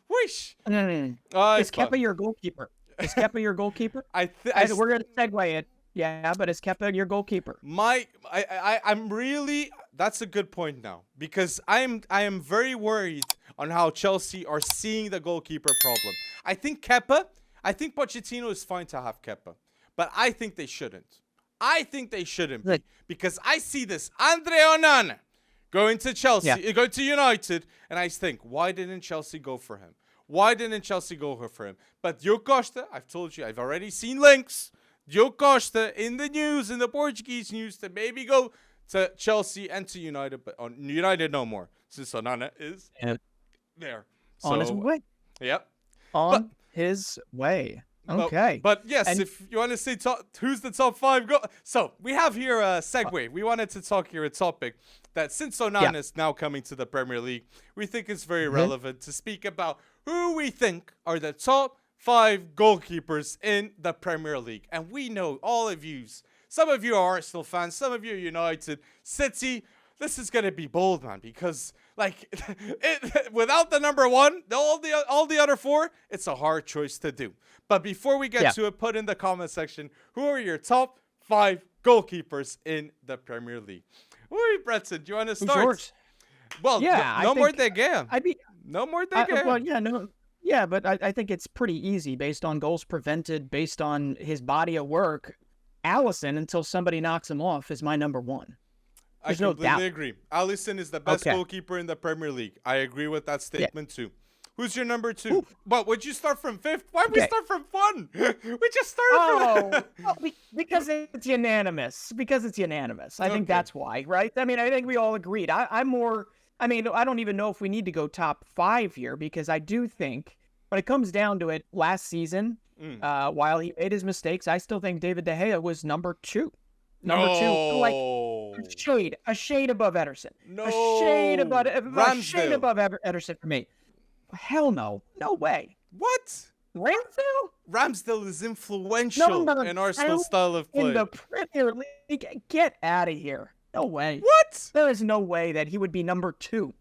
Whoosh! Is Kepa your goalkeeper? Is Kepa your goalkeeper? We're going to segue it. Yeah, but is Kepa your goalkeeper? I'm really. That's a good point now, because I am very worried on how Chelsea are seeing the goalkeeper problem. I think Pochettino is fine to have Kepa, but I think they shouldn't. I think they shouldn't be, because I see this André Onana going to Chelsea, going to United, and I think, why didn't Chelsea go for him? Why didn't Chelsea go for him? But Diogo Costa, I've told you, I've already seen links. Diogo Costa in the news, in the Portuguese news, to maybe go to Chelsea and to United, but on United no more, since Onana is there. So, on his way. Yep. His way. Okay. But yes, if you want to say who's the top 5, go. So we have here a segue. We wanted to talk here a topic that, since Onana is now coming to the Premier League, we think it's very relevant to speak about who we think are the top 5 goalkeepers in the Premier League. And we know, all of you, some of you are Arsenal fans, some of you are United, City. This is going to be bold, man, because without the number 1, all the other 4, it's a hard choice to do. But before we get to it, put in the comment section, who are your top 5 goalkeepers in the Premier League? Oi, Bretson, do you want to start? Yours? Well, no more De Gea. No more De Gea. But I think it's pretty easy based on goals prevented, based on his body of work. Alisson, until somebody knocks him off, is my number 1. I completely agree. Alisson is the best goalkeeper in the Premier League. I agree with that statement too. Who's your number 2? Ooh. But would you start from 5th? Why would we start from 1? We just started from... because it's unanimous. I think that's why, right? I mean, I think we all agreed. I don't even know if we need to go top 5 here, because I do think when it comes down to it, last season, while he made his mistakes, I still think David De Gea was number 2. Number 2, like a shade above Ederson. No. A shade above Ederson for me. Hell no. No way. What? Ramsdale? Ramsdale is influential in Arsenal's style of play. In the Premier League. Get out of here. No way. What? There is no way that he would be number 2.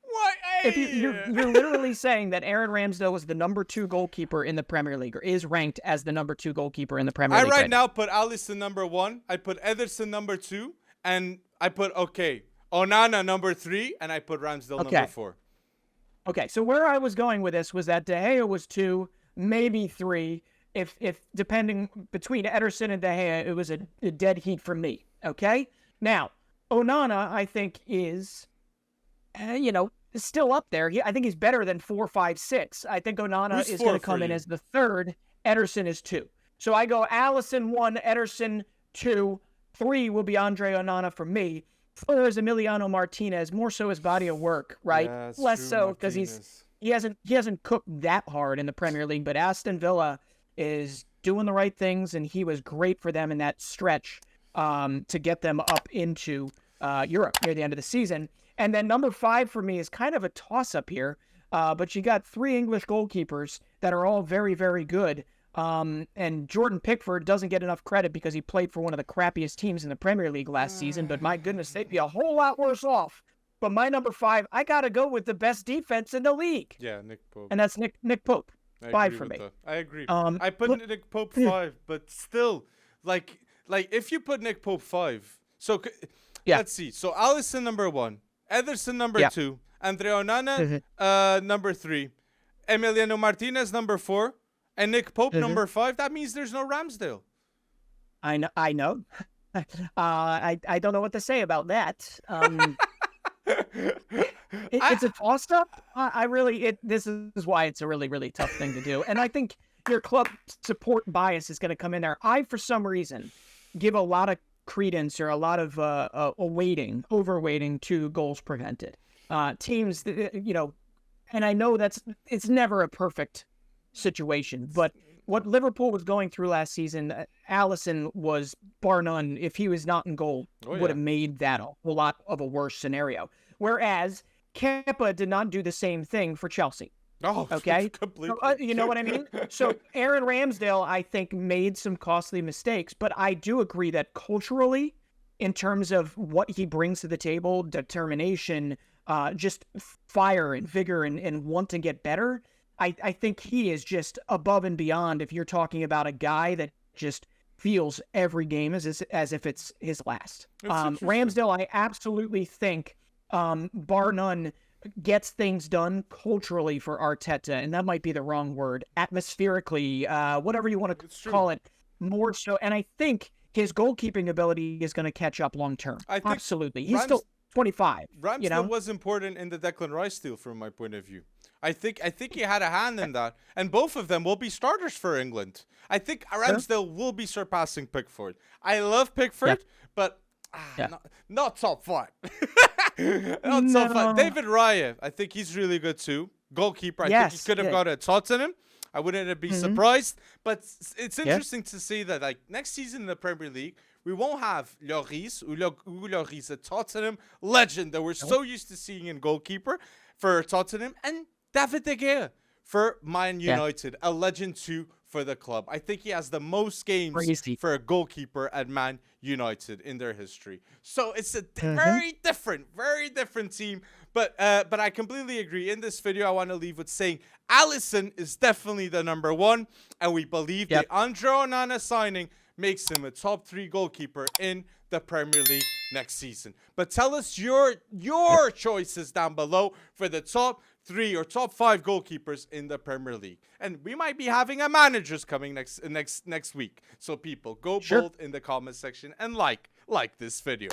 Why? If you're literally saying that Aaron Ramsdale was the number 2 goalkeeper in the Premier League, or is ranked as the number 2 goalkeeper in the Premier League. I right now put Alisson number 1. I put Ederson number 2. And I put, Onana number 3. And I put Ramsdale number 4. Okay, so where I was going with this was that De Gea was 2, maybe 3. If depending between Ederson and De Gea, it was a dead heat for me. Okay? Now, Onana, I think, is, still up there. I think he's better than 4, 5, 6. I think Onana is going to come in as the 3rd. Ederson is 2. So I go Alisson 1, Ederson 2, 3 will be André Onana for me. 4 is Emiliano Martinez, more so his body of work, right? Yeah, less so because he hasn't cooked that hard in the Premier League, but Aston Villa is doing the right things, and he was great for them in that stretch to get them up into Europe near the end of the season. And then number 5 for me is kind of a toss-up here, but you got 3 English goalkeepers that are all very, very good. And Jordan Pickford doesn't get enough credit because he played for one of the crappiest teams in the Premier League last season, but my goodness, they'd be a whole lot worse off. But my number 5, I got to go with the best defense in the league. Yeah, Nick Pope. And that's Nick Pope. 5 for me. I agree. I put Nick Pope 5, but still, like if you put Nick Pope 5, so let's see. So Alisson number 1, Ederson number 2, André Onana number 3, Emiliano Martinez number 4, and Nick Pope number 5. That means there's no Ramsdale. I know. I don't know what to say about that. It's a toss-up. This is why it's a really, really tough thing to do. And I think your club support bias is going to come in there. I, for some reason, give a lot of credence or a lot of overweighting to goals prevented. Teams, and I know it's never a perfect situation, but what Liverpool was going through last season, Alisson was, bar none, if he was not in goal, would have made that a whole lot of a worse scenario. Whereas Kepa did not do the same thing for Chelsea. Oh, okay. Completely. You know what I mean? So Aaron Ramsdale, I think, made some costly mistakes, but I do agree that culturally, in terms of what he brings to the table, determination, just fire and vigor and want to get better. I think he is just above and beyond if you're talking about a guy that just feels every game as if it's his last. Ramsdale, I absolutely think, bar none, gets things done culturally for Arteta, and that might be the wrong word, atmospherically, whatever you want to call it, more so. And I think his goalkeeping ability is going to catch up long term. Absolutely. He's still 25. Ramsdale was important in the Declan Rice deal from my point of view. I think he had a hand in that, and both of them will be starters for England. I think Ramsdale will be surpassing Pickford. I love Pickford, but not top 5. Not top 5. David Raya, I think he's really good too. Goalkeeper, I think he could have got a Tottenham. I wouldn't be surprised, but it's interesting to see that like next season in the Premier League, we won't have Lloris, Lloris, a Tottenham legend that we're so used to seeing in goalkeeper for Tottenham, and David De Gea for Man United, a legend too for the club. I think he has the most games for a goalkeeper at Man United in their history. So it's a very different team. But I completely agree. In this video, I want to leave with saying Alisson is definitely the number 1, and we believe the André Onana signing makes him a top 3 goalkeeper in the Premier League next season. But tell us your choices down below for the top 3 or top 5 goalkeepers in the Premier League. And we might be having a managers coming next week. So people, go bold in the comment section and like this video.